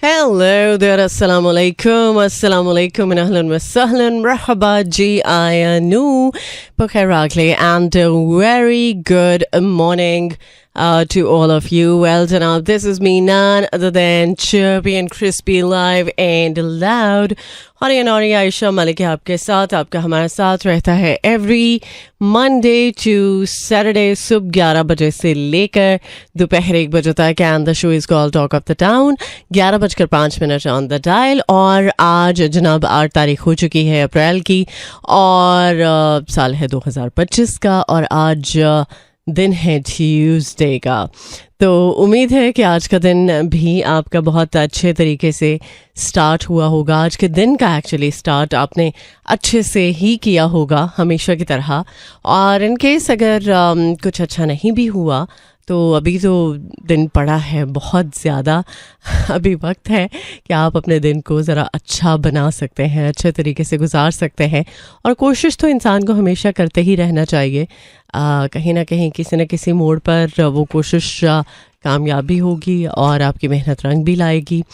Hello there, assalamu alaikum, and ahlan wa sahlan, marhaba ji, ayanu, bukhair and a very good morning to all of you. Well done, this is me, none other than chirpy and crispy, live and loud. हरी नौरी आयशा मलिक आपके साथ, आपका हमारे साथ रहता है every Monday to Saturday सुबह 11 बजे से लेकर दोपहर 1 बजे तक. And the show is called talk of the town. 11:05 on the dial. और आज जनाब 8 तारीख हो चुकी है अप्रैल की और साल है 2025 का और आज दिन है ट्यूसडे का. तो उम्मीद है कि आज का दिन भी आपका बहुत अच्छे तरीके से स्टार्ट हुआ होगा. आज के दिन का एक्चुअली स्टार्ट आपने अच्छे से ही किया होगा हमेशा की तरह. और इन केस अगर कुछ अच्छा नहीं भी हुआ तो अभी तो दिन पड़ा है बहुत ज़्यादा. अभी वक्त है कि आप अपने दिन को ज़रा अच्छा बना सकते हैं, अच्छे तरीके से गुजार सकते हैं. और कोशिश तो इंसान को हमेशा करते ही रहना चाहिए. कहीं ना कहीं किसी न किसी मोड़ पर वो कोशिश कामयाबी होगी और आपकी मेहनत रंग भी लाएगी.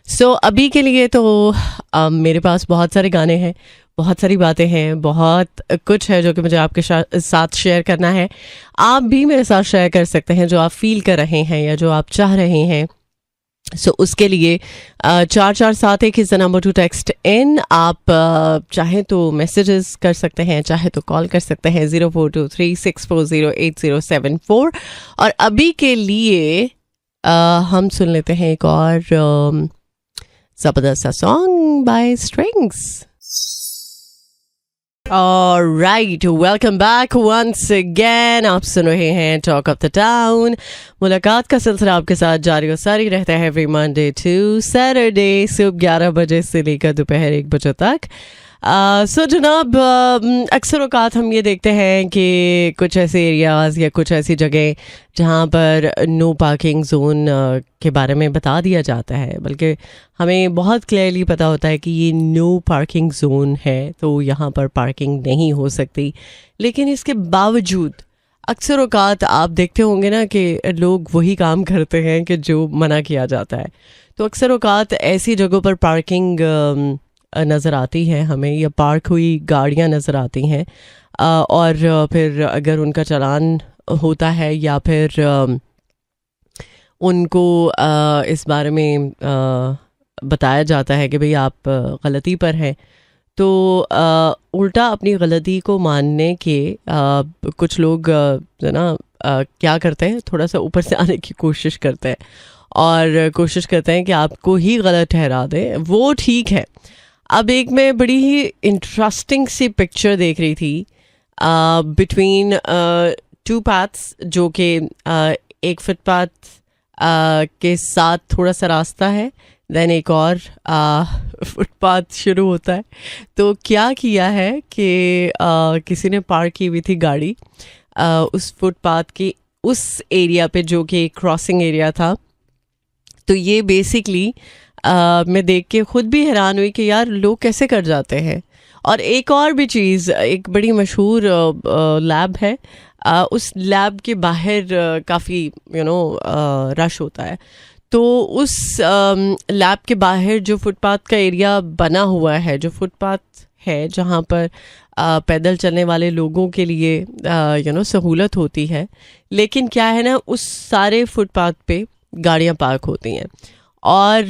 सो अभी के लिए तो मेरे पास बहुत सारे गाने हैं, बहुत सारी बातें हैं, बहुत कुछ है जो कि मुझे आपके साथ शेयर करना है. आप भी मेरे साथ शेयर कर सकते हैं जो आप फील कर रहे हैं या जो आप चाह रहे हैं. सो उसके लिए 4471 is the number two text in. आप चाहें तो मैसेजेस कर सकते हैं, चाहे तो कॉल कर सकते हैं 0423640807. और अभी के लिए हम सुन लेते हैं एक और ज़बरदस्त सा song by strings. Alright, welcome back once again. आप सुन रहे हैं टॉक ऑफ द टाउन. मुलाकात का सिलसिला आपके साथ जारी और सारी रहता है एवरी मंडे टू सैटरडे सुबह 11 बजे से लेकर दोपहर 1 बजे तक. सो जनाब, अक्सर औकात हम ये देखते हैं कि कुछ ऐसे एरियाज़ या कुछ ऐसी जगह जहाँ पर नो पार्किंग जोन के बारे में बता दिया जाता है, बल्कि हमें बहुत क्लियरली पता होता है कि ये नो पार्किंग जोन है तो यहाँ पर पार्किंग नहीं हो सकती. लेकिन इसके बावजूद अक्सर औकात आप देखते होंगे ना कि लोग वही काम करते हैं कि जो मना किया जाता है. तो अक्सर औकात ऐसी जगहों पर पार्किंग नज़र आती है हमें, या पार्क हुई गाड़ियाँ नज़र आती हैं. और फिर अगर उनका चालान होता है या फिर उनको इस बारे में बताया जाता है कि भाई आप गलती पर हैं, तो उल्टा अपनी गलती को मानने के कुछ लोग क्या करते हैं, थोड़ा सा ऊपर से आने की कोशिश करते हैं और कोशिश करते हैं कि आपको ही गलत ठहरा दें. वो ठीक है. अब एक मैं बड़ी ही इंटरेस्टिंग सी पिक्चर देख रही थी बिटवीन 2 पाथ्स, जो कि एक फुटपाथ के साथ थोड़ा सा रास्ता है, देन एक और फुटपाथ शुरू होता है. तो क्या किया है कि किसी ने पार्क की हुई थी गाड़ी उस फुटपाथ के उस एरिया पे जो कि क्रॉसिंग एरिया था. तो ये बेसिकली मैं देख के ख़ुद भी हैरान हुई कि यार लोग कैसे कर जाते हैं. और एक और भी चीज़, एक बड़ी मशहूर लैब है, उस लैब के बाहर काफ़ी रश होता है. तो उस लैब के बाहर जो फुटपाथ का एरिया बना हुआ है, जो फुटपाथ है जहाँ पर पैदल चलने वाले लोगों के लिए सहूलत होती है, लेकिन क्या है ना, उस सारे फुटपाथ पे गाड़ियाँ पार्क होती हैं. और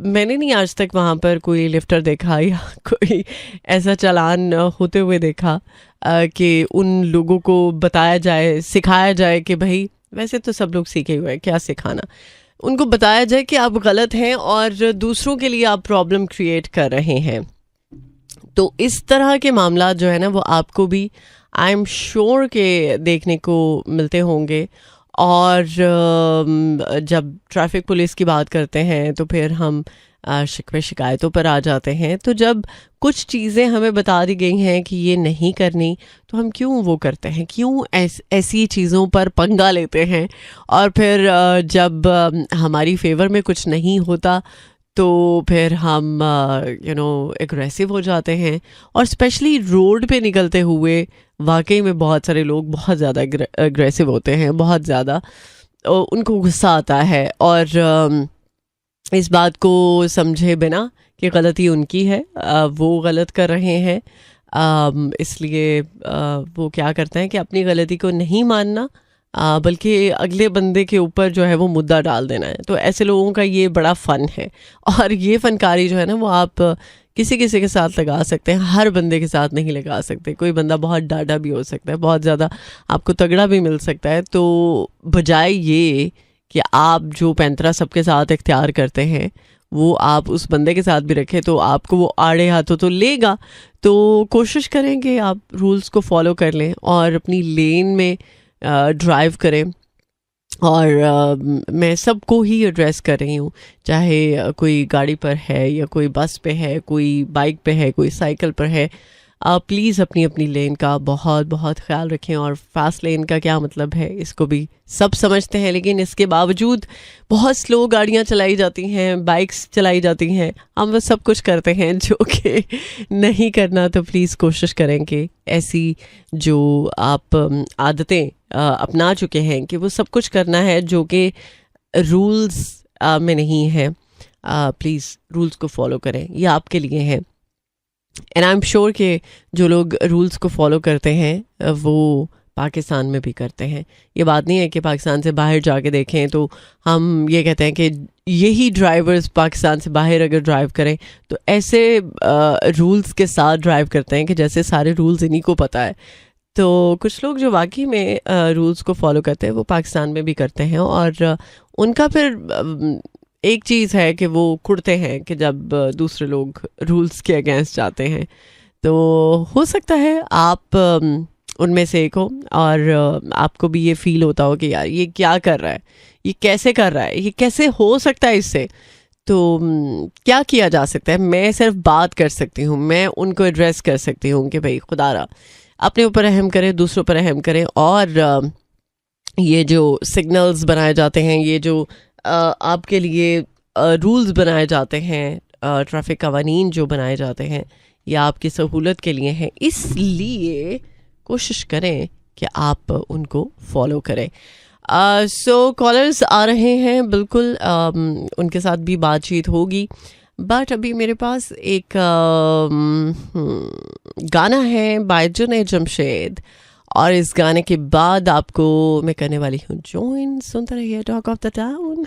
मैंने नहीं आज तक वहाँ पर कोई लिफ्टर देखा या कोई ऐसा चालान होते हुए देखा कि उन लोगों को बताया जाए, सिखाया जाए कि भाई, वैसे तो सब लोग सीखे हुए हैं, क्या सिखाना, उनको बताया जाए कि आप गलत हैं और दूसरों के लिए आप प्रॉब्लम क्रिएट कर रहे हैं. तो इस तरह के मामला जो है ना, वो आपको भी आई एम श्योर के देखने को मिलते होंगे. और जब ट्रैफिक पुलिस की बात करते हैं तो फिर हम शिकवे शिकायतों पर आ जाते हैं. तो जब कुछ चीज़ें हमें बता दी गई हैं कि ये नहीं करनी, तो हम क्यों वो करते हैं, क्यों ऐसी चीज़ों पर पंगा लेते हैं. और फिर जब हमारी फेवर में कुछ नहीं होता तो फिर हम एग्रेसिव हो जाते हैं. और स्पेशली रोड पे निकलते हुए वाकई में बहुत सारे लोग बहुत ज़्यादा एग्रेसिव होते हैं, बहुत ज़्यादा उनको गुस्सा आता है. और इस बात को समझे बिना कि गलती उनकी है, वो गलत कर रहे हैं, इसलिए वो क्या करते हैं कि अपनी गलती को नहीं मानना, बल्कि अगले बंदे के ऊपर जो है वो मुद्दा डाल देना है। तो ऐसे लोगों का ये बड़ा फ़न है, और ये फ़नकारी जो है ना वो आप किसी किसी के साथ लगा सकते हैं, हर बंदे के साथ नहीं लगा सकते। कोई बंदा बहुत डाढ़ा भी हो सकता है, बहुत ज़्यादा आपको तगड़ा भी मिल सकता है। तो बजाय ये कि आप जो पैंतरा सबके साथ इख्तियार करते हैं वो आप उस बंदे के साथ भी रखें, तो आपको वो आड़े हाथों तो लेगा। तो कोशिश करें कि आप रूल्स को फॉलो कर लें और अपनी लेन में ड्राइव करें। और मैं सबको ही एड्रेस कर रही हूँ, चाहे कोई गाड़ी पर है या कोई बस पे है, कोई बाइक पे है, कोई साइकिल पर है। प्लीज़ अपनी अपनी लेन का बहुत बहुत ख्याल रखें। और फास्ट लेन का क्या मतलब है इसको भी सब समझते हैं, लेकिन इसके बावजूद बहुत स्लो गाड़ियाँ चलाई जाती हैं, बाइक्स चलाई जाती हैं। हम वो सब कुछ करते हैं जो कि नहीं करना। तो प्लीज़ कोशिश करें कि ऐसी जो आप आदतें अपना चुके हैं कि वो सब कुछ करना है जो कि रूल्स में नहीं है, प्लीज़ रूल्स को फॉलो करें, ये आपके लिए है। एंड आई एम श्योर कि जो लोग रूल्स को फॉलो करते हैं वो पाकिस्तान में भी करते हैं। ये बात नहीं है कि पाकिस्तान से बाहर जाके देखें तो हम ये कहते हैं कि यही ड्राइवर्स पाकिस्तान से बाहर अगर ड्राइव करें तो ऐसे रूल्स के साथ ड्राइव करते हैं कि जैसे सारे रूल्स इन्हीं को पता है। तो कुछ लोग जो वाकई में रूल्स को फॉलो करते हैं वो पाकिस्तान में भी करते हैं, और उनका फिर एक चीज़ है कि वो कुड़ते हैं कि जब दूसरे लोग रूल्स के अगेंस्ट जाते हैं। तो हो सकता है आप उनमें से एक हो, और आपको भी ये फील होता हो कि यार ये क्या कर रहा है, ये कैसे कर रहा है, ये कैसे हो सकता है इससे। तो क्या किया जा सकता है? मैं सिर्फ बात कर सकती हूँ, मैं उनको एड्रेस कर सकती हूँ कि भाई खुदारा अपने ऊपर रहम करें, दूसरों पर रहम करें। और ये जो सिग्नल्स बनाए जाते हैं, ये जो आपके लिए रूल्स बनाए जाते हैं, ट्रैफिक कवानीन जो बनाए जाते हैं, ये आपकी सहूलत के लिए हैं। इसलिए कोशिश करें कि आप उनको फॉलो करें। सो कॉलर्स आ रहे हैं, बिल्कुल उनके साथ भी बातचीत होगी। बट अभी मेरे पास एक गाना है बाय जुनैद जमशेद, और इस गाने के बाद आपको मैं करने वाली हूँ ज्वाइन। सुनते रहिए टॉक ऑफ द टाउन।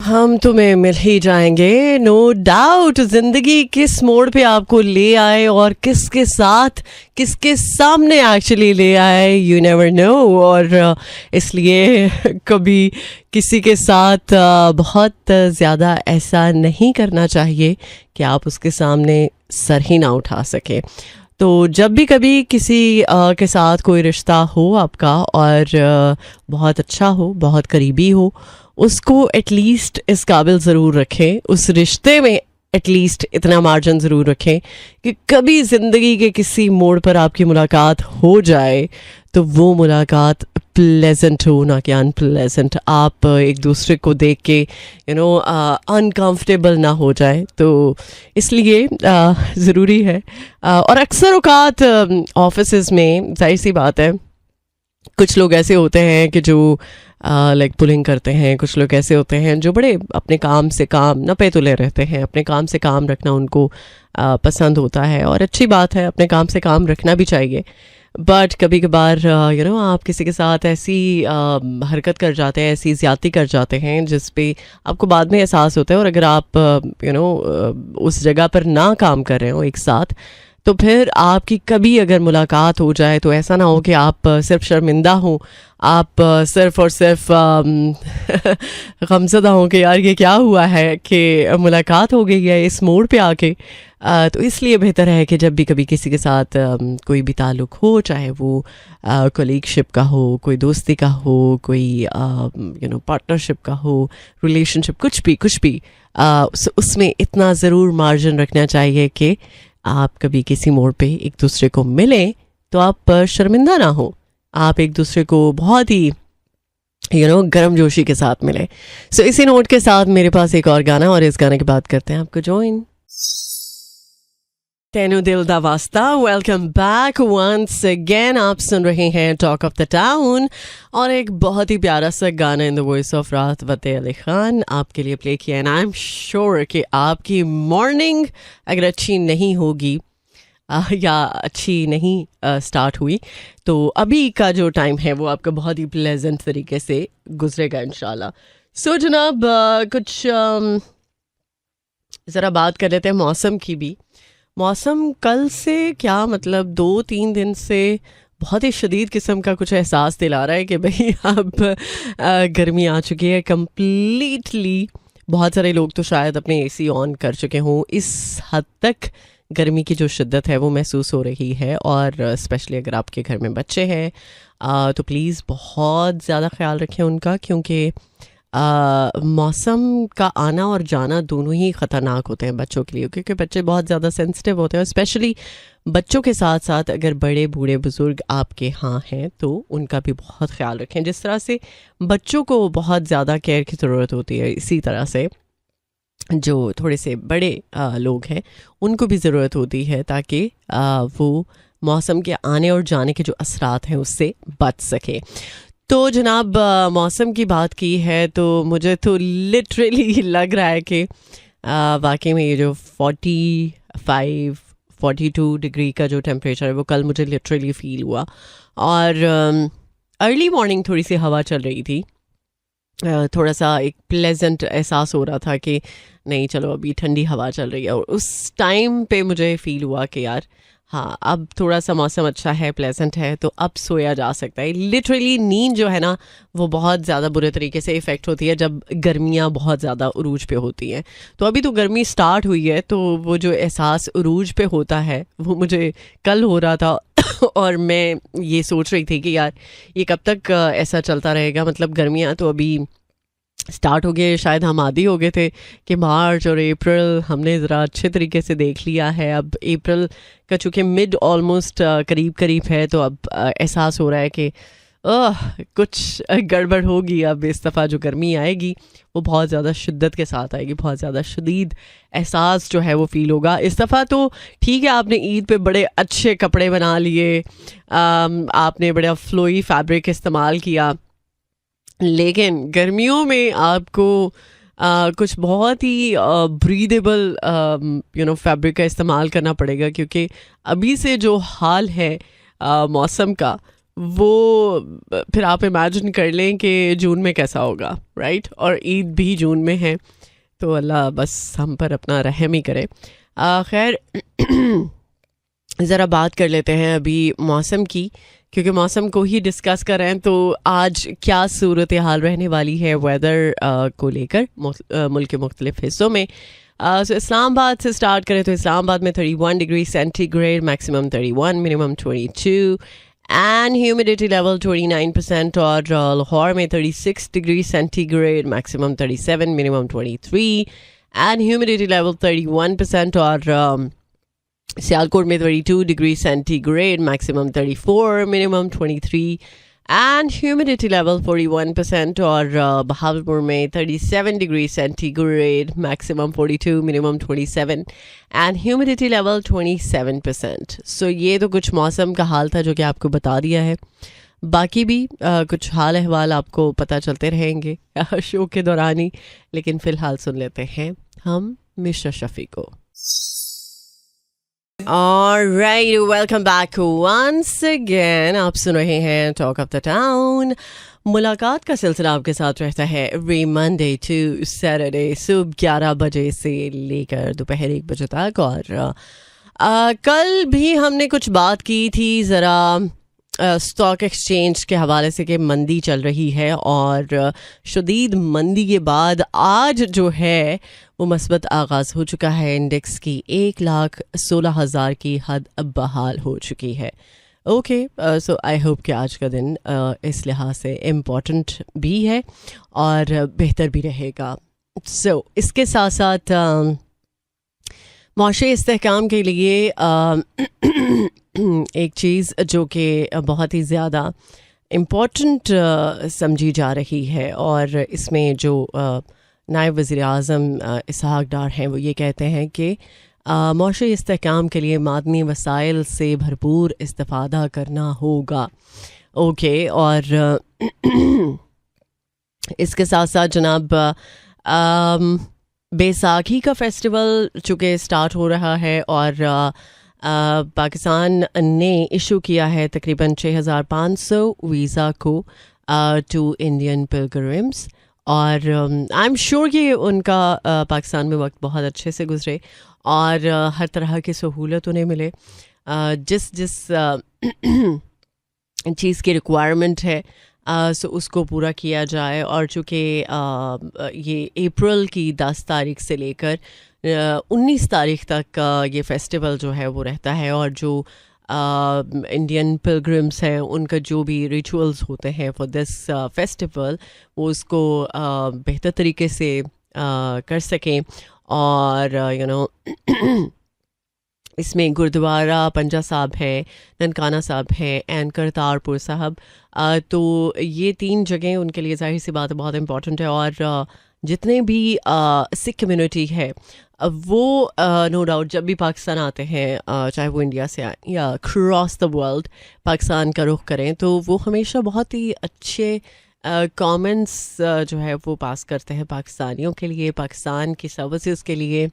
हम तुम्हें मिल ही जाएंगे, नो डाउट। जिंदगी किस मोड़ पे आपको ले आए और किसके साथ, किसके सामने एक्चुअली ले आए, यू नेवर नो। और इसलिए कभी किसी के साथ बहुत ज़्यादा ऐसा नहीं करना चाहिए कि आप उसके सामने सर ही ना उठा सके। तो जब भी कभी किसी के साथ कोई रिश्ता हो आपका, और बहुत अच्छा हो, बहुत करीबी हो, उसको एटलीस्ट इस काबिल ज़रूर रखें, उस रिश्ते में एटलीस्ट इतना मार्जिन ज़रूर रखें कि कभी ज़िंदगी के किसी मोड़ पर आपकी मुलाकात हो जाए तो वो मुलाकात प्लेजेंट हो, ना कि अनप्लेजेंट। आप एक दूसरे को देख के अनकंफर्टेबल ना हो जाए। तो इसलिए ज़रूरी है। और अक्सर औकात ऑफिसेज़ में जाहिर सी बात है कुछ लोग ऐसे होते हैं कि जो लाइक पुलिंग करते हैं, कुछ लोग ऐसे होते हैं जो बड़े अपने काम से काम नपे तुले रहते हैं, अपने काम से काम रखना उनको पसंद होता है, और अच्छी बात है, अपने काम से काम रखना भी चाहिए। बट कभी कभार आप किसी के साथ ऐसी हरकत कर जाते हैं, ऐसी ज़्यादती कर जाते हैं जिस पे आपको बाद में एहसास होता है। और अगर आप उस जगह पर ना काम कर रहे हो एक साथ, तो फिर आपकी कभी अगर मुलाकात हो जाए तो ऐसा ना हो कि आप सिर्फ शर्मिंदा हो, आप सिर्फ और सिर्फ गमज़दा हो कि यार ये क्या हुआ है कि मुलाकात हो गई है इस मोड़ पे आके। तो इसलिए बेहतर है कि जब भी कभी किसी के साथ कोई भी ताल्लुक़ हो, चाहे वो कोलीगशिप का हो, कोई दोस्ती का हो, कोई पार्टनरशिप का हो, रिलेशनशिप, कुछ भी उसमें इतना ज़रूर मार्जिन रखना चाहिए कि आप कभी किसी मोड़ पे एक दूसरे को मिलें तो आप शर्मिंदा ना हो, आप एक दूसरे को बहुत ही गर्मजोशी के साथ मिले। सो इसी नोट के साथ मेरे पास एक और गाना, और इस गाने की बात करते हैं आपको ज्वाइन। तेनु दिल दा वास्ता। Welcome back once again. आप सुन रहे हैं टॉक ऑफ द टाउन और एक बहुत ही प्यारा सा गाना इन द वॉइस ऑफ राहत फतेह अली खान आपके लिए प्ले किया। एंड आई एम श्योर कि आपकी मॉर्निंग अगर अच्छी नहीं होगी या अच्छी नहीं स्टार्ट हुई तो अभी का जो टाइम है वो आपका बहुत ही प्लेजेंट तरीके से गुजरेगा इंशाल्लाह। सो जनाब कुछ ज़रा बात कर लेते हैं मौसम की भी। मौसम कल से क्या मतलब 2-3 दिन से बहुत ही शदीद किस्म का कुछ एहसास दिला रहा है कि भाई अब गर्मी आ चुकी है कम्प्लीटली। बहुत सारे लोग तो शायद अपने एसी ऑन कर चुके हों। इस हद तक गर्मी की जो शिद्दत है वो महसूस हो रही है और स्पेशली अगर आपके घर में बच्चे हैं तो प्लीज़ बहुत ज़्यादा ख्याल रखें उनका, क्योंकि मौसम का आना और जाना दोनों ही ख़तरनाक होते हैं बच्चों के लिए, क्योंकि बच्चे बहुत ज़्यादा सेंसिटिव होते हैं। और स्पेशली बच्चों के साथ साथ अगर बड़े बूढ़े बुज़ुर्ग आपके यहाँ हैं तो उनका भी बहुत ख्याल रखें। जिस तरह से बच्चों को बहुत ज़्यादा केयर की ज़रूरत होती है, इसी तरह से जो थोड़े से बड़े लोग हैं उनको भी ज़रूरत होती है ताकि वो मौसम के आने और जाने के जो असरात हैं उससे बच सके। तो जनाब मौसम की बात की है तो मुझे तो लिटरली लग रहा है कि वाकई में ये जो 45-42 डिग्री का जो टेम्परेचर है वो कल मुझे लिटरली फ़ील हुआ। और अर्ली मॉर्निंग थोड़ी सी हवा चल रही थी, थोड़ा सा एक प्लेजेंट एहसास हो रहा था कि नहीं चलो अभी ठंडी हवा चल रही है। और उस टाइम पे मुझे फ़ील हुआ कि यार हाँ अब थोड़ा सा मौसम अच्छा है, प्लेजेंट है, तो अब सोया जा सकता है। लिटरली नींद जो है ना वो बहुत ज़्यादा बुरे तरीके से इफ़ेक्ट होती है जब गर्मियाँ बहुत ज़्यादा उरूज पे होती हैं। तो अभी तो गर्मी स्टार्ट हुई है तो वो जो एहसास उरूज पे होता है वो मुझे कल हो रहा था और मैं ये सोच रही थी कि यार ये कब तक ऐसा चलता रहेगा। मतलब गर्मियाँ तो अभी स्टार्ट हो गए, शायद हम आदी हो गए थे कि मार्च और अप्रैल हमने ज़रा अच्छे तरीके से देख लिया है। अब अप्रैल का चूँकि मिड ऑलमोस्ट करीब करीब है तो अब एहसास हो रहा है कि कुछ गड़बड़ होगी। अब इस दफ़ा जो गर्मी आएगी वो बहुत ज़्यादा शिद्दत के साथ आएगी, बहुत ज़्यादा शदीद एहसास जो है वो फ़ील होगा। इस दफ़ा तो ठीक है आपने ईद पे बड़े अच्छे कपड़े बना लिए, आपने बड़ा फ्लोई फैब्रिक इस्तेमाल किया, लेकिन गर्मियों में आपको कुछ बहुत ही ब्रीदेबल फैब्रिक का इस्तेमाल करना पड़ेगा, क्योंकि अभी से जो हाल है मौसम का वो फिर आप इमेजिन कर लें कि जून में कैसा होगा, राइट। और ईद भी जून में है तो अल्लाह बस हम पर अपना रहम ही करे। खैर ज़रा बात कर लेते हैं अभी मौसम की, क्योंकि मौसम को ही डिस्कस कर रहे हैं। तो आज क्या सूरत हाल रहने वाली है वेदर को लेकर मुल्क के मुख्तलिफ हिस्सों में। सो इस्लामाबाद से स्टार्ट करें तो इस्लामाबाद में 31 degree centigrade, maximum 31, minimum 22 and humidity level 29%। और लाहौर में 36 degree centigrade, maximum 37, minimum 23 and humidity level 31%। और सियालकोट में 32 degree centigrade, maximum 34, minimum 23 and humidity level 41%। और बहावलपुर में 37 degree centigrade, maximum 42, minimum 27 and humidity level 27%। सो ये तो कुछ मौसम का हाल था जो कि आपको बता दिया है। बाकी भी कुछ हाल अहवाल आपको पता चलते रहेंगे शो के दौरान ही, लेकिन फ़िलहाल सुन लेते हैं हम मिश्रा शफ़ी को। Alright, welcome back once again। आप सुन रहे हैं टॉक ऑफ द टाउन। मुलाकात का सिलसिला आपके साथ रहता है एवरी मंडे टू सैटरडे सुबह 11 बजे से लेकर दोपहर 1 बजे तक। और कल भी हमने कुछ बात की थी ज़रा स्टॉक एक्सचेंज के हवाले से कि मंदी चल रही है, और शदीद मंदी के बाद आज जो है वो मस्बत आगाज़ हो चुका है। इंडेक्स की 1,16,000 की हद बहाल हो चुकी है। ओके, सो आई होप कि आज का दिन इस लिहाज से इम्पॉर्टेंट भी है और बेहतर भी रहेगा। सो इसके साथ साथ माशी इस्तेहकाम के लिए एक चीज़ जो कि बहुत ही ज़्यादा इम्पॉर्टेंट समझी जा रही है, और इसमें जो नायब वज़ीर आज़म इसहाक़ डार हैं वो ये कहते हैं कि मौशी इस्तेहकाम के लिए मादनी वसाइल से भरपूर इस्तेफादा करना होगा। ओके, और इसके साथ साथ जनाब बैसाखी का फेस्टिवल चूँकि स्टार्ट हो रहा है और पाकिस्तान ने इशू किया है तकरीबन 6500 वीज़ा को टू इंडियन पिलग्रिम्स, और आई एम श्योर कि उनका पाकिस्तान में वक्त बहुत अच्छे से गुजरे और हर तरह की सहूलत उन्हें मिले, जिस जिस चीज़ की रिक्वायरमेंट है सो उसको पूरा किया जाए। और चूँकि ये अप्रैल की 10 तारीख से लेकर 19 तारीख तक ये फेस्टिवल जो है वो रहता है, और जो इंडियन पिलग्रिम्स हैं उनका जो भी रिचुअल्स होते हैं फॉर दिस फेस्टिवल वो उसको बेहतर तरीके से कर सकें। और इसमें गुरुद्वारा पंजा साहब हैं, ननकाना साहब हैं एंड करतारपुर साहब, तो ये 3 जगह उनके लिए जाहिर सी बात है बहुत इम्पॉर्टेंट है। और जितने भी सिख कम्युनिटी है वो नो डाउट जब भी पाकिस्तान आते हैं, चाहे वो इंडिया से आए या क्रॉस द वर्ल्ड पाकिस्तान का रुख करें, तो वो हमेशा बहुत ही अच्छे कमेंट्स जो है वो पास करते हैं पाकिस्तानियों के लिए, पाकिस्तान की सर्विसेज के लिए।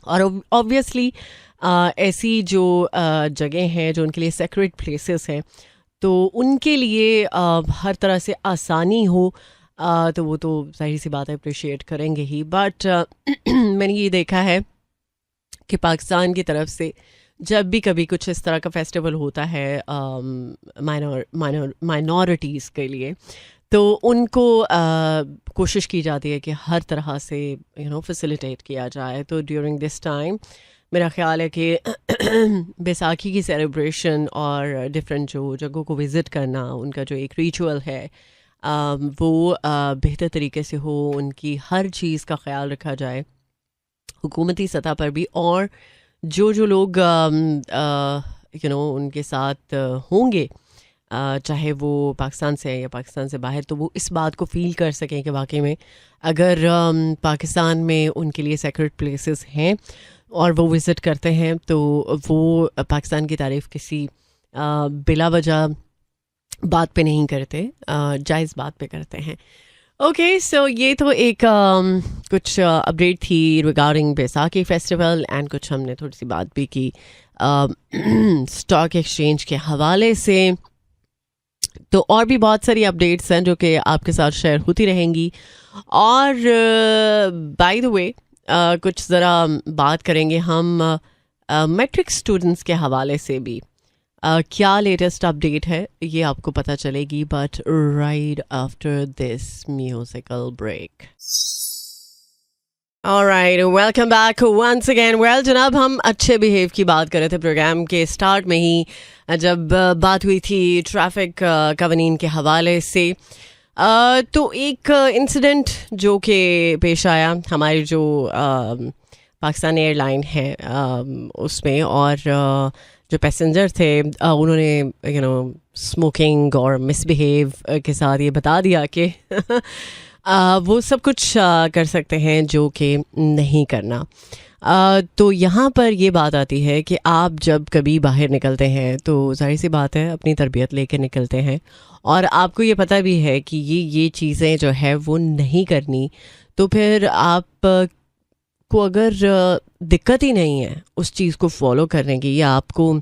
और ऑब्वियसली ऐसी जो जगह हैं जो उनके लिए सेक्रेट प्लेसेस हैं, तो उनके लिए हर तरह से आसानी हो तो वो तो जाहिर सी बात है अप्रिशिएट करेंगे ही। बट मैंने ये देखा है कि पाकिस्तान की तरफ से जब भी कभी कुछ इस तरह का फेस्टिवल होता है माइनॉरिटीज़ के लिए, तो उनको कोशिश की जाती है कि हर तरह से फैसिलिटेट किया जाए। तो ड्यूरिंग दिस टाइम मेरा ख्याल है कि बैसाखी की सेलिब्रेशन और डिफरेंट जो जगहों को विज़िट करना, उनका जो एक रिचुअल है वो बेहतर तरीके से हो, उनकी हर चीज़ का ख्याल रखा जाए हुकूमती सतह पर भी, और जो लोग उनके साथ होंगे चाहे वो पाकिस्तान से या पाकिस्तान से बाहर, तो वो इस बात को फील कर सकें कि वाकई में अगर पाकिस्तान में उनके लिए सेक्रेट प्लेसेस हैं और वो विज़िट करते हैं तो वो पाकिस्तान की तारीफ़ किसी बिला वजह बात पे नहीं करते, जायज़ बात पे करते हैं। ओके, सो ये तो एक कुछ अपडेट थी रिगार्डिंग बैसाखी फेस्टिवल, एंड कुछ हमने थोड़ी सी बात भी की स्टॉक एक्सचेंज के हवाले से। तो और भी बहुत सारी अपडेट्स हैं जो कि आपके साथ शेयर होती रहेंगी। और बाय द वे कुछ ज़रा बात करेंगे हम मैट्रिक स्टूडेंट्स के हवाले से भी। क्या लेटेस्ट अपडेट है ये आपको पता चलेगी, but right after this musical break. Alright, welcome back once again. Well जनाब, हम अच्छे बिहेव की बात कर रहे थे प्रोग्राम के स्टार्ट में ही, जब बात हुई थी ट्रैफिक कवानीन के हवाले से। तो एक इंसिडेंट जो कि पेश आया हमारी जो पाकिस्तान एयरलाइन है उसमें, और जो पैसेंजर थे उन्होंने स्मोकिंग और मिसबिहेव के साथ ये बता दिया कि वो सब कुछ कर सकते हैं जो कि नहीं करना। तो यहाँ पर ये बात आती है कि आप जब कभी बाहर निकलते हैं तो जाहिर सी बात है अपनी तरबियत लेके निकलते हैं, और आपको ये पता भी है कि ये चीज़ें जो है वो नहीं करनी, तो फिर आप को अगर दिक्कत ही नहीं है उस चीज़ को फॉलो करने की, या आपको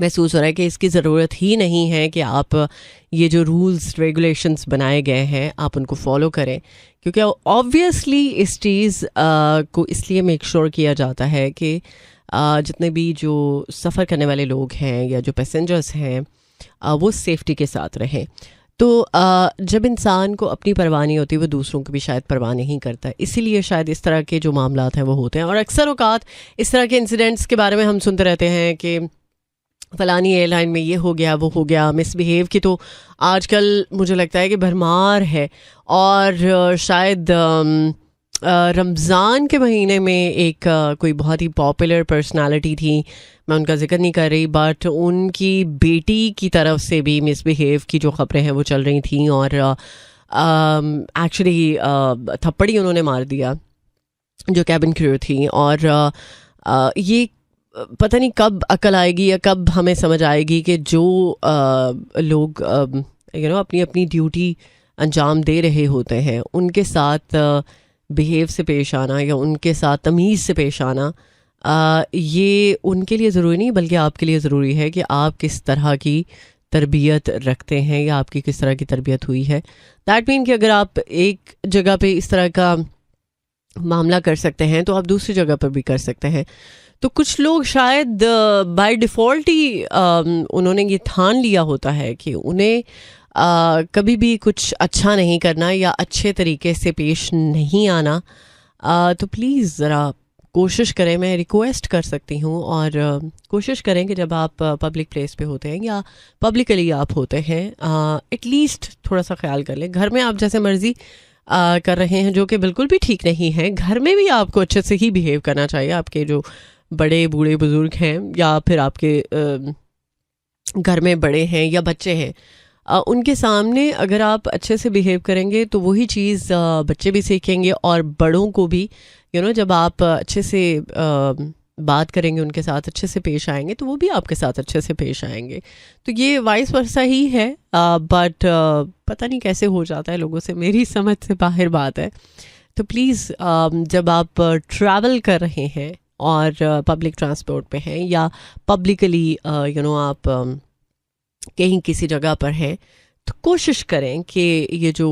महसूस हो रहा है कि इसकी ज़रूरत ही नहीं है कि आप ये जो रूल्स रेगुलेशंस बनाए गए हैं आप उनको फॉलो करें, क्योंकि ऑब्वियसली इस चीज़ को इसलिए मेक श्योर किया जाता है कि जितने भी जो सफ़र करने वाले लोग हैं या जो पैसेंजर्स हैं वो सेफ्टी के साथ रहें। तो जब इंसान को अपनी परवाह नहीं होती वो दूसरों की भी शायद परवाह नहीं करता, इसीलिए शायद इस तरह के जो मामलात हैं वो होते हैं। और अक्सर औकात इस तरह के इंसिडेंट्स के बारे में हम सुनते रहते हैं कि फ़लानी एयरलाइन में ये हो गया वो हो गया। मिसबिहेव की तो आजकल मुझे लगता है कि भरमार है, और शायद रमज़ान के महीने में एक कोई बहुत ही पॉपुलर पर्सनालिटी थी, मैं उनका जिक्र नहीं कर रही, बट उनकी बेटी की तरफ से भी मिसबिहेव की जो ख़बरें हैं वो चल रही थी, और एक्चुअली थप्पड़ ही उन्होंने मार दिया जो कैबिन क्रू थी। और ये पता नहीं कब अकल आएगी या कब हमें समझ आएगी कि जो लोग अपनी अपनी ड्यूटी अंजाम दे रहे होते हैं उनके साथ बिहेव से पेश आना या उनके साथ तमीज़ से पेश आना, ये उनके लिए ज़रूरी नहीं बल्कि आपके लिए ज़रूरी है कि आप किस तरह की तरबियत रखते हैं या आपकी किस तरह की तरबियत हुई है। दैट मीन कि अगर आप एक जगह पे इस तरह का मामला कर सकते हैं तो आप दूसरी जगह पर भी कर सकते हैं। तो कुछ लोग शायद बाय डिफ़ॉल्ट ही उन्होंने ये ठान लिया होता है कि उन्हें कभी भी कुछ अच्छा नहीं करना या अच्छे तरीके से पेश नहीं आना। तो प्लीज़ ज़रा कोशिश करें, मैं रिक्वेस्ट कर सकती हूँ, और कोशिश करें कि जब आप पब्लिक प्लेस पे होते हैं या पब्लिकली आप होते हैं एटलीस्ट थोड़ा सा ख्याल कर लें। घर में आप जैसे मर्ज़ी कर रहे हैं जो कि बिल्कुल भी ठीक नहीं है, घर में भी आपको अच्छे से ही बिहेव करना चाहिए। आपके जो बड़े बूढ़े बुज़ुर्ग हैं या फिर आपके घर में बड़े हैं या बच्चे हैं, उनके सामने अगर आप अच्छे से बिहेव करेंगे तो वही चीज़ बच्चे भी सीखेंगे, और बड़ों को भी जब आप अच्छे से बात करेंगे, उनके साथ अच्छे से पेश आएंगे, तो वो भी आपके साथ अच्छे से पेश आएंगे। तो ये वाइस वर्सा ही है, बट पता नहीं कैसे हो जाता है लोगों से, मेरी समझ से बाहर बात है। तो प्लीज़ जब आप ट्रैवल कर रहे हैं और पब्लिक ट्रांसपोर्ट पे हैं या पब्लिकली आप कहीं किसी जगह पर हैं, तो कोशिश करें कि ये जो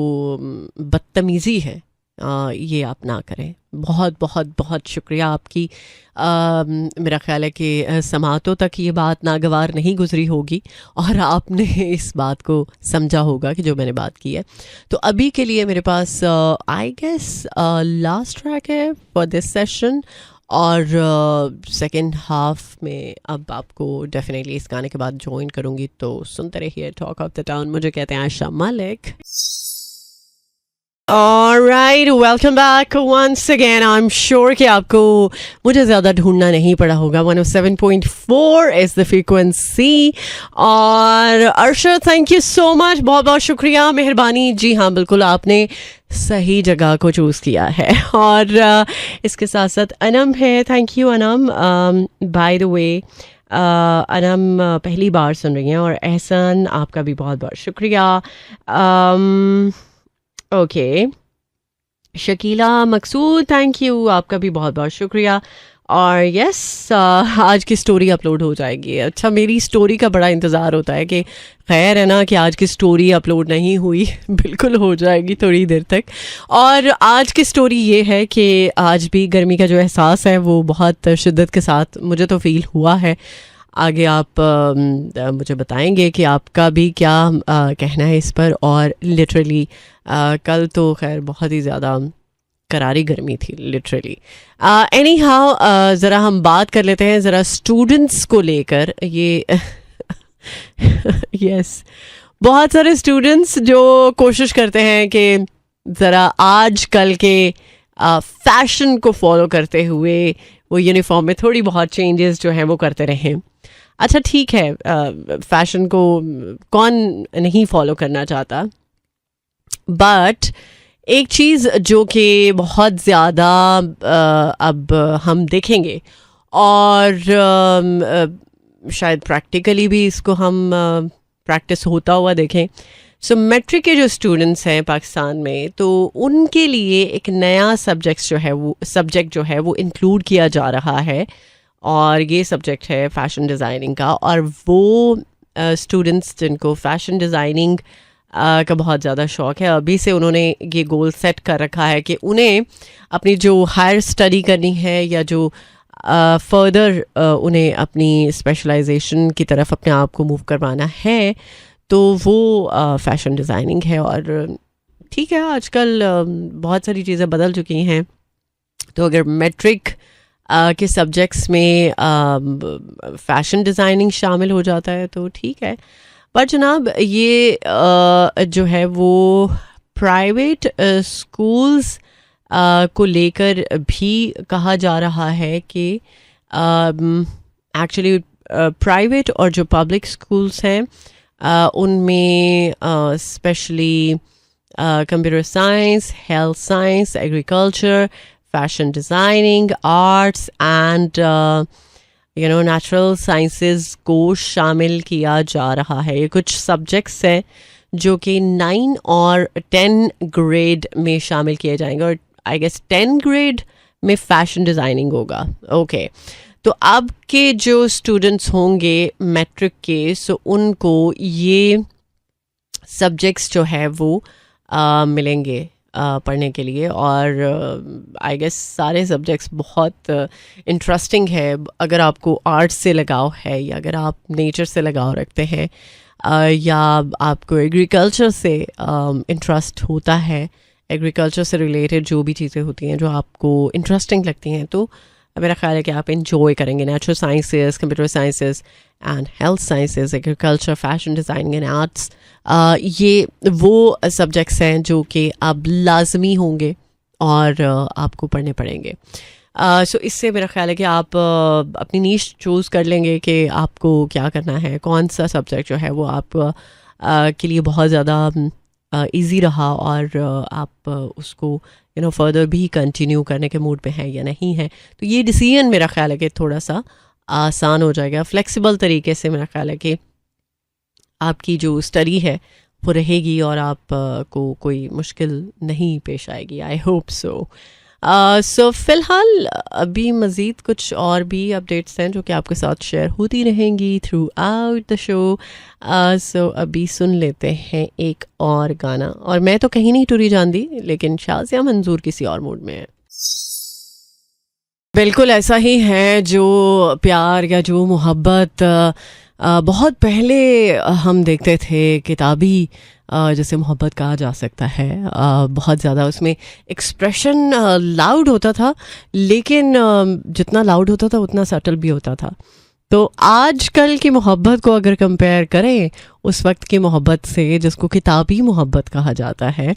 बदतमीज़ी है ये आप ना करें। बहुत बहुत बहुत शुक्रिया आपकी। मेरा ख्याल है कि समातों तक ये बात नागवार नहीं गुजरी होगी और आपने इस बात को समझा होगा कि जो मैंने बात की है। तो अभी के लिए मेरे पास आई गेस लास्ट ट्रैक है फॉर दिस सेशन, और सेकेंड हाफ में अब आपको डेफिनेटली इस गाने के बाद ज्वाइन करूँगी। तो सुनते रहिए टॉक ऑफ द टाउन। मुझे कहते हैं Ayesha Malik. Alright, welcome back once again. I'm sure कि आपको मुझे ज़्यादा ढूंढना नहीं पड़ा होगा। 107.4 is the frequency। और Arshad, thank you so much, बहुत बहुत शुक्रिया, मेहरबानी। जी हाँ, बिल्कुल आपने सही जगह को चूज़ किया है। और इसके साथ साथ अनम है। Thank you Anam. By the way Anam पहली बार सुन रही हैं, और एहसन आपका भी बहुत बहुत शुक्रिया। Okay, Shakila Maqsood, thank you, आपका भी बहुत बहुत शुक्रिया। और यस, आज की स्टोरी अपलोड हो जाएगी। अच्छा, मेरी स्टोरी का बड़ा इंतज़ार होता है कि खैर है ना कि आज की स्टोरी अपलोड नहीं हुई। बिल्कुल हो जाएगी थोड़ी देर तक। और आज की स्टोरी ये है कि आज भी गर्मी का जो एहसास है वो बहुत शिद्दत के साथ मुझे तो फील हुआ है। आगे आप मुझे बताएंगे कि आपका भी क्या कहना है इस पर। और लिटरली कल तो खैर बहुत ही ज़्यादा करारी गर्मी थी लिटरली। एनी हाउ, ज़रा हम बात कर लेते हैं ज़रा स्टूडेंट्स को लेकर। ये यस, बहुत सारे स्टूडेंट्स जो कोशिश करते हैं कि ज़रा आज कल के फैशन को फॉलो करते हुए वो यूनिफॉर्म में थोड़ी बहुत चेंजेस जो हैं वो करते रहें। अच्छा ठीक है, फैशन को कौन नहीं फॉलो करना चाहता, बट एक चीज़ जो कि बहुत ज़्यादा अब हम देखेंगे और शायद प्रैक्टिकली भी इसको हम प्रैक्टिस होता हुआ देखें। सो मैट्रिक के जो स्टूडेंट्स हैं पाकिस्तान में, तो उनके लिए एक नया सब्जेक्ट जो है वो इंक्लूड किया जा रहा है, और ये सब्जेक्ट है फ़ैशन डिज़ाइनिंग का। और वो स्टूडेंट्स जिनको फ़ैशन डिज़ाइनिंग का बहुत ज़्यादा शौक़ है, अभी से उन्होंने ये गोल सेट कर रखा है कि उन्हें अपनी जो हायर स्टडी करनी है या जो फर्दर उन्हें अपनी स्पेशलाइजेशन की तरफ अपने आप को मूव करवाना है, तो वो फ़ैशन डिज़ाइनिंग है। और ठीक है, आजकल बहुत सारी चीज़ें बदल चुकी हैं, तो अगर मैट्रिक के सब्जेक्ट्स में फ़ैशन डिज़ाइनिंग शामिल हो जाता है तो ठीक है। पर जनाब ये जो है वो प्राइवेट स्कूल्स को लेकर भी कहा जा रहा है कि एक्चुअली प्राइवेट और जो पब्लिक स्कूल्स हैं उनमें specially computer science, health science, agriculture, fashion designing, arts and natural sciences को शामिल किया जा रहा है। ये कुछ सब्जेक्ट्स हैं जो कि 9 और 10 ग्रेड में शामिल किए जाएंगे, और आई गेस 10 ग्रेड में फैशन डिज़ाइनिंग होगा। ओके, तो अब के जो स्टूडेंट्स होंगे मैट्रिक के, सो उनको ये सब्जेक्ट्स जो है वो मिलेंगे पढ़ने के लिए, और आई गेस सारे सब्जेक्ट्स बहुत इंटरेस्टिंग है। अगर आपको आर्ट्स से लगाव है, या अगर आप नेचर से लगाव रखते हैं, या आपको एग्रीकल्चर से इंटरेस्ट होता है, एग्रीकल्चर से रिलेटेड जो भी चीज़ें होती हैं जो आपको इंटरेस्टिंग लगती हैं, तो मेरा ख्याल है कि आप इंजॉय करेंगे। Natural sciences, computer sciences and health sciences, agriculture, fashion designing and arts, ये वो सब्जेक्ट्स हैं जो कि अब लाजमी होंगे और आपको पढ़ने पड़ेंगे। सो इससे मेरा ख्याल है कि आप अपनी नीश चूज़ कर लेंगे कि आपको क्या करना है, कौन सा सब्जेक्ट जो है वो आप के लिए बहुत ज़्यादा इजी रहा, और आप उसको फर्दर भी कंटिन्यू करने के मूड पे हैं या नहीं है। तो ये डिसीजन मेरा ख्याल है कि थोड़ा सा आसान हो जाएगा, फ्लेक्सिबल तरीके से मेरा ख्याल है कि आपकी जो स्टडी है वो रहेगी और आप को कोई मुश्किल नहीं पेश आएगी। I hope so. सो फ़िलहाल अभी मज़ीद कुछ और भी अपडेट्स हैं जो कि आपके साथ शेयर होती रहेंगी थ्रू आउट द शो। सो अभी सुन लेते हैं एक और गाना, और मैं तो कहीं नहीं टुरी जानती, लेकिन शाज़िया मंजूर किसी और मूड में है। बिल्कुल ऐसा ही है, जो प्यार या जो मोहब्बत बहुत पहले हम देखते थे, किताबी जैसे मोहब्बत कहा जा सकता है, बहुत ज़्यादा उसमें एक्सप्रेशन लाउड होता था, लेकिन जितना लाउड होता था उतना सटल भी होता था। तो आजकल की मोहब्बत को अगर कंपेयर करें उस वक्त की मोहब्बत से, जिसको किताबी मोहब्बत कहा जाता है,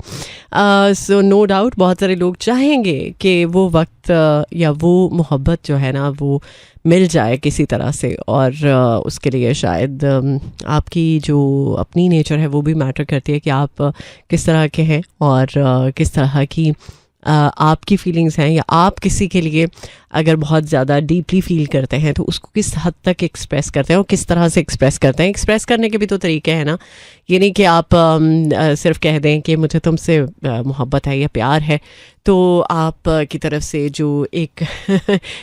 सो नो डाउट बहुत सारे लोग चाहेंगे कि वो वक्त या वो मोहब्बत जो है ना वो मिल जाए किसी तरह से, और उसके लिए शायद आपकी जो अपनी नेचर है वो भी मैटर करती है कि आप किस तरह के हैं और किस तरह की आपकी फीलिंग्स हैं, या आप किसी के लिए अगर बहुत ज़्यादा डीपली फील करते हैं तो उसको किस हद तक एक्सप्रेस करते हैं और किस तरह से एक्सप्रेस करते हैं। एक्सप्रेस करने के भी तो तरीके हैं ना, ये नहीं कि आप सिर्फ कह दें कि मुझे तुमसे मोहब्बत है या प्यार है, तो आप की तरफ से जो एक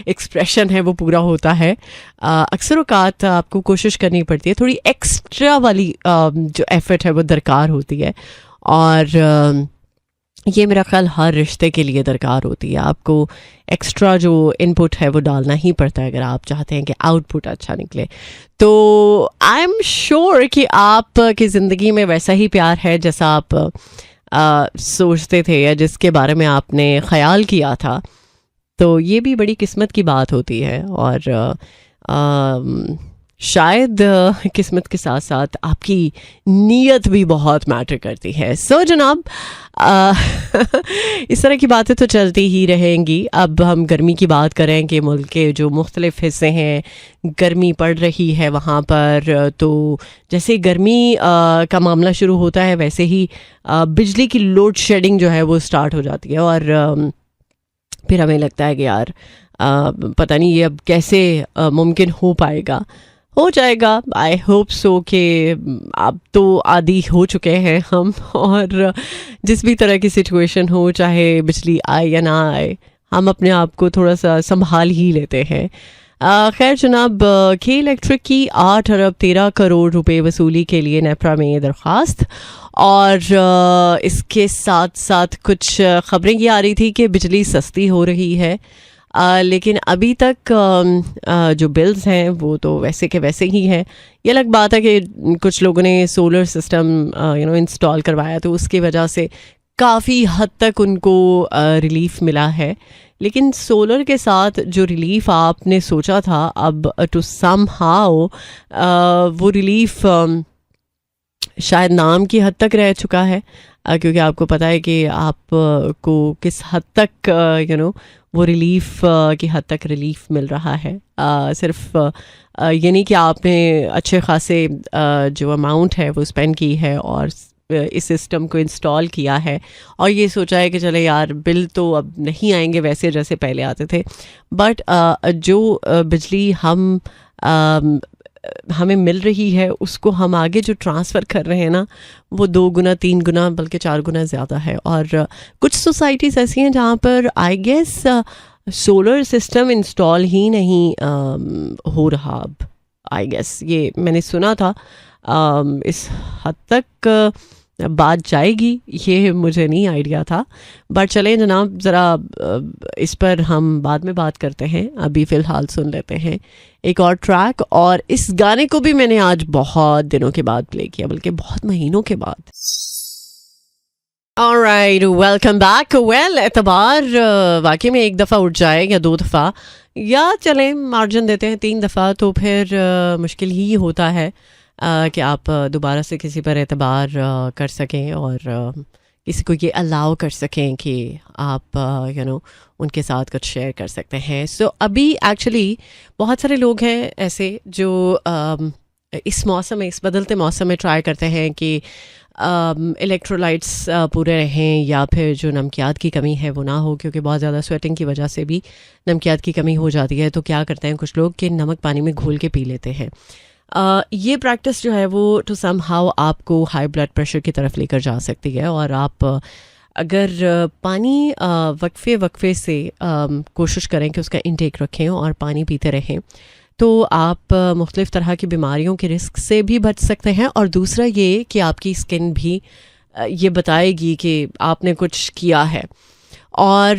एक्सप्रेशन है वो पूरा होता है। अक्सर औक़ात आपको कोशिश करनी पड़ती है, थोड़ी एक्स्ट्रा वाली जो एफ़र्ट है वो दरकार होती है, और ये मेरा ख्याल हर रिश्ते के लिए दरकार होती है। आपको एक्स्ट्रा जो इनपुट है वो डालना ही पड़ता है अगर आप चाहते हैं कि आउटपुट अच्छा निकले। तो आई एम श्योर कि आप की ज़िंदगी में वैसा ही प्यार है जैसा आप सोचते थे या जिसके बारे में आपने ख्याल किया था। तो ये भी बड़ी किस्मत की बात होती है, और शायद किस्मत के साथ साथ आपकी नीयत भी बहुत मैटर करती है। सो जनाब, इस तरह की बातें तो चलती ही रहेंगी। अब हम गर्मी की बात करें कि मुल्क के जो मुख्तलिफ हिस्से हैं गर्मी पड़ रही है वहाँ पर, तो जैसे गर्मी का मामला शुरू होता है वैसे ही बिजली की लोड शेडिंग जो है वो स्टार्ट हो जाती है, और फिर हमें लगता है कि यार पता नहीं ये अब कैसे मुमकिन हो पाएगा। हो जाएगा, आई होप सो कि अब तो आदी हो चुके हैं हम, और जिस भी तरह की सिचुएशन हो, चाहे बिजली आए या ना आए, हम अपने आप को थोड़ा सा संभाल ही लेते हैं। खैर जनाब, के इलेक्ट्रिक की 8 अरब 13 करोड़ रुपए वसूली के लिए नेपरा में दरख्वास्त, और इसके साथ साथ कुछ ख़बरें ये आ रही थी कि बिजली सस्ती हो रही है, लेकिन अभी तक जो बिल्स हैं वो तो वैसे के वैसे ही हैं। ये अलग बात है कि कुछ लोगों ने सोलर सिस्टम इंस्टॉल करवाया, तो उसकी वजह से काफ़ी हद तक उनको रिलीफ मिला है, लेकिन सोलर के साथ जो रिलीफ आपने सोचा था, अब टू सम हाउ वो रिलीफ शायद नाम की हद तक रह चुका है, क्योंकि आपको पता है कि आप को किस हद तक वो रिलीफ की हद तक रिलीफ मिल रहा है। सिर्फ ये नहीं कि आपने अच्छे खासे जो अमाउंट है वो स्पेंड की है और इस सिस्टम को इंस्टॉल किया है और ये सोचा है कि चले यार बिल तो अब नहीं आएंगे वैसे जैसे पहले आते थे, बट जो बिजली हमें मिल रही है उसको हम आगे जो ट्रांसफ़र कर रहे हैं ना, वो 2 गुना 3 गुना बल्कि 4 गुना ज़्यादा है। और कुछ सोसाइटीज़ ऐसी हैं जहाँ पर I guess solar system install ही नहीं हो रहा अब। आई गेस ये मैंने सुना था, इस हद तक बात जाएगी ये मुझे नहीं आइडिया था, बट चलें जनाब, ज़रा इस पर हम बाद में बात करते हैं। अभी फ़िलहाल सुन लेते हैं एक और ट्रैक, और इस गाने को भी मैंने आज बहुत दिनों के बाद प्ले किया, बल्कि बहुत महीनों के बाद। Alright, welcome back. वेल, एतबार वाकई में एक दफ़ा उठ जाए या 2 दफ़ा, या चलें मार्जिन देते हैं 3 दफ़ा, तो फिर मुश्किल ही होता है कि आप दोबारा से किसी पर एतबार कर सकें और किसी को ये अलाउ कर सकें कि आप उनके साथ कुछ शेयर कर सकते हैं। सो अभी एक्चुअली बहुत सारे लोग हैं ऐसे जो इस मौसम में, इस बदलते मौसम में ट्राई करते हैं कि इलेक्ट्रोलाइट्स पूरे रहें, या फिर जो नमकियात की कमी है वो ना हो, क्योंकि बहुत ज़्यादा स्वेटिंग की वजह से भी नमकियात की कमी हो जाती है। तो क्या करते हैं कुछ लोग कि नमक पानी में घोल के पी लेते हैं। ये प्रैक्टिस जो है वो टू सम हाउ आपको हाई ब्लड प्रेशर की तरफ लेकर जा सकती है, और आप अगर पानी वक्फे से कोशिश करें कि उसका इंटेक रखें और पानी पीते रहें, तो आप मुख्तलिफ़ तरह की बीमारियों के रिस्क से भी बच सकते हैं। और दूसरा ये कि आपकी स्किन भी ये बताएगी कि आपने कुछ किया है। और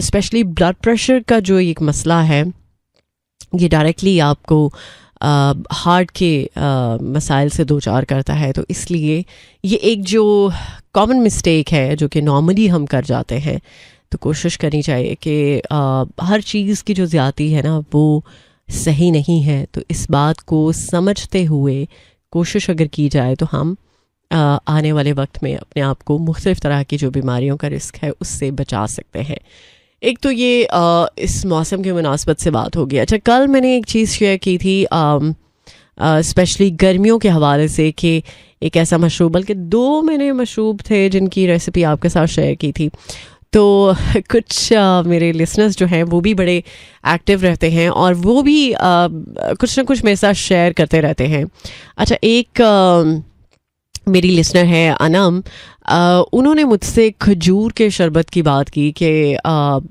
स्पेशली ब्लड प्रेशर का जो एक मसला है, ये डायरेक्टली आपको हार्ट के मसाइल से दो चार करता है। तो इसलिए ये एक जो कॉमन मिस्टेक है जो कि नॉर्मली हम कर जाते हैं, तो कोशिश करनी चाहिए कि हर चीज़ की जो ज़्यादती है ना वो सही नहीं है। तो इस बात को समझते हुए कोशिश अगर की जाए तो हम आने वाले वक्त में अपने आप को मुख्तलिफ़ तरह की जो बीमारियों का रिस्क है उससे बचा सकते हैं। एक तो ये इस मौसम के मुनासबत से बात होगी। अच्छा, कल मैंने एक चीज़ शेयर की थी स्पेशली गर्मियों के हवाले से, कि एक ऐसा मशरूब, बल्कि 2 मैंने मशरूब थे जिनकी रेसिपी आपके साथ शेयर की थी। तो कुछ मेरे लिसनर्स जो हैं वो भी बड़े एक्टिव रहते हैं और वो भी कुछ ना कुछ मेरे साथ शेयर करते रहते हैं। अच्छा, एक मेरी लिसनर है अनम, उन्होंने मुझसे खजूर के शरबत की बात की कि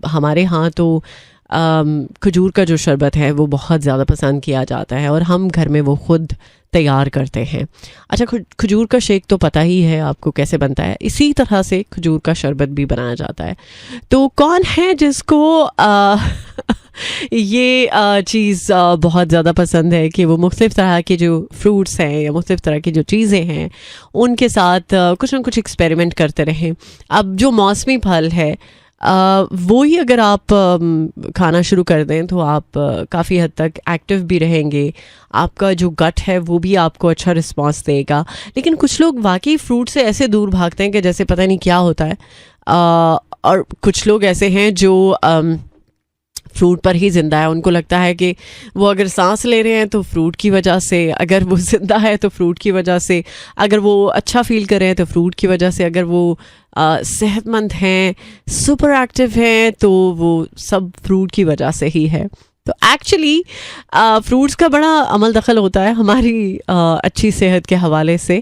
हमारे यहाँ तो खजूर का जो शरबत है वो बहुत ज़्यादा पसंद किया जाता है और हम घर में वो ख़ुद तैयार करते हैं। अच्छा, खजूर का शेक तो पता ही है आपको कैसे बनता है, इसी तरह से खजूर का शरबत भी बनाया जाता है। तो कौन है जिसको ये चीज़ बहुत ज़्यादा पसंद है कि वो मुख्तलिफ़ तरह के जो फ्रूट्स हैं या मुख्तलिफ़ तरह की जो चीज़ें हैं उनके साथ कुछ ना कुछ एक्सपेरिमेंट करते रहें। अब जो मौसमी फल है वो ही अगर आप खाना शुरू कर दें तो आप काफ़ी हद तक एक्टिव भी रहेंगे, आपका जो गट है वो भी आपको अच्छा रिस्पांस देगा। लेकिन कुछ लोग वाकई फ्रूट से ऐसे दूर भागते हैं कि जैसे पता नहीं क्या होता है। और कुछ लोग ऐसे हैं जो फ्रूट पर ही ज़िंदा है, उनको लगता है कि वो अगर सांस ले रहे हैं तो फ्रूट की वजह से, अगर वो ज़िंदा है तो फ्रूट की वजह से, अगर वो अच्छा फील कर रहे हैं तो फ्रूट की वजह से, अगर वो सेहतमंद हैं, सुपर एक्टिव हैं, तो वो सब फ्रूट की वजह से ही है। तो एक्चुअली फ्रूट्स का बड़ा अमल दखल होता है हमारी अच्छी सेहत के हवाले से।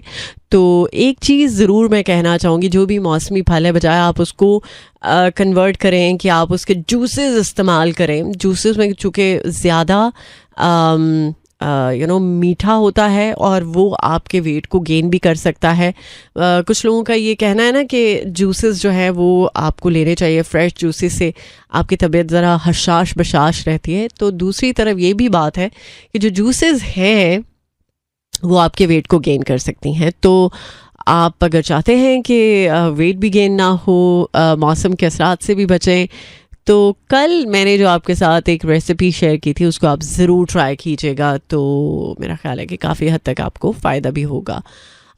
तो एक चीज़ ज़रूर मैं कहना चाहूँगी, जो भी मौसमी फल है बजाय आप उसको कन्वर्ट करें कि आप उसके जूसेस इस्तेमाल करें। जूसेस में चूँकि ज़्यादा मीठा होता है और वो आपके वेट को गेन भी कर सकता है। कुछ लोगों का ये कहना है ना कि जूसेस जो है वो आपको लेने चाहिए, फ्रेश जूसेस से आपकी तबीयत ज़रा हशाश बशाश रहती है। तो दूसरी तरफ ये भी बात है कि जो जूसेस हैं वो आपके वेट को गेन कर सकती हैं। तो आप अगर चाहते हैं कि वेट भी गेन ना हो, मौसम के असरात से भी बचें, तो कल मैंने जो आपके साथ एक रेसिपी शेयर की थी उसको आप ज़रूर ट्राई कीजिएगा। तो मेरा ख्याल है कि काफ़ी हद तक आपको फ़ायदा भी होगा।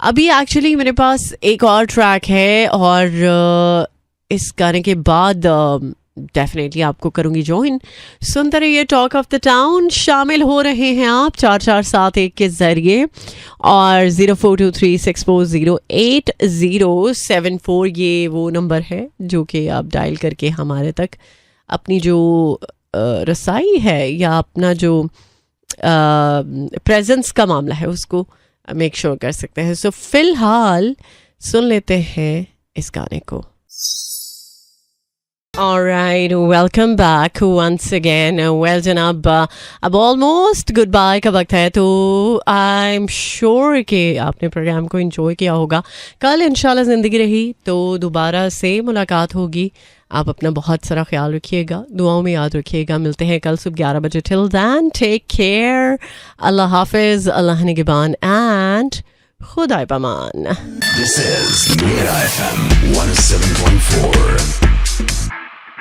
अभी एक्चुअली मेरे पास एक और ट्रैक है और इस गाने के बाद डेफिनेटली आपको करूँगी ज्वाइन। सुनते रहिए टॉक ऑफ द टाउन, शामिल हो रहे हैं आप 4471 के ज़रिए और 0423640874 ये वो नंबर है जो कि आप डायल करके हमारे तक अपनी जो रसाई है या अपना जो प्रेजेंस का मामला है उसको मेक श्योर कर सकते हैं। सो फिलहाल सुन लेते हैं इस गाने को। Alright, welcome back once again. Well जनाब, अब ऑलमोस्ट गुड बाय का वक्त है, तो आई एम श्योर कि आपने प्रोग्राम को एंजॉय किया होगा। कल इंशाल्लाह ज़िंदगी रही तो दोबारा से मुलाकात होगी। आप अपना बहुत सारा ख्याल रखिएगा, दुआओं में याद रखिएगा। मिलते हैं कल सुबह 11 बजे। टिल दैन टेक केयर, अल्लाह हाफिज़, अल्लाह निगहबान एंड खुदा पमान। This is Mira FM 107.4.